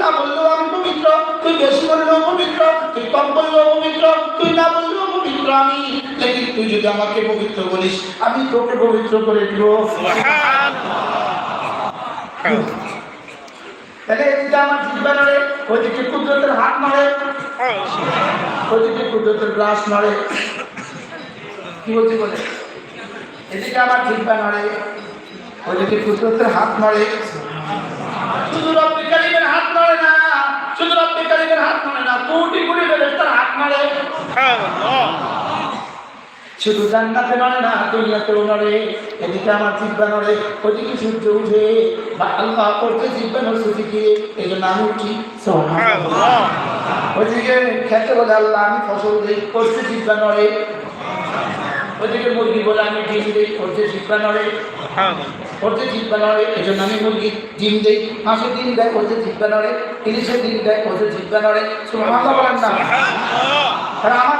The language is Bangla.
না বললেও আমি পবিত্র, তুই বেশি বললেও পবিত্র, তুই কম বললেও পবিত্র, তুই না বললেও পবিত্র আমি। লেকিন তুই যদি আমাকে পবিত্র বলিস আমি তোকে পবিত্র করে দিব। তাহলে এদিকে আমার জিহ্বা নড়ে, ওইদিকে কুদরতের হাত নড়ে, ওইদিকে কুদরতের গ্লাস নড়ে। কি বলছি বলে? এদিকে আমার জিহ্বা নড়ে, ওইদিকে কুদরতের হাত নড়ে। শুধু রব্বুল কারীমের হাত নড়ে না, শুধু রব্বুল কারীমের হাত নড়ে না, কোটি কোটি ফেরেশতার হাত নড়ে। শুধু জান্নাতে নড়ে না, দুনিয়াতেও নড়ে। এদিকে আমার জিহ্বা নড়ে, ওইদিকে সূর্য উঠে বা আল্লাহ করতে জিহ্বা নড়ছে দিকে, এই জন্য আমি উঠি সুবহানাল্লাহ। ওইদিকে খেতে বলে আল্লাহ আমি ফসল দিই, করতে জিহ্বা নড়ে। ওইদিকে মুরগি বলে আমি ডিম দিই, করতে জিহ্বা নড়ে, করতে জিহ্বা নড়ে। এই জন্য আমি মুরগি ডিম দিই, হাঁসের ডিম দেয়, করতে জিহ্বা নড়ে, ইলিশের ডিম দেয়, করতে জিহ্বা নড়ে। সুবহানাল্লাহ বলেন না? আমার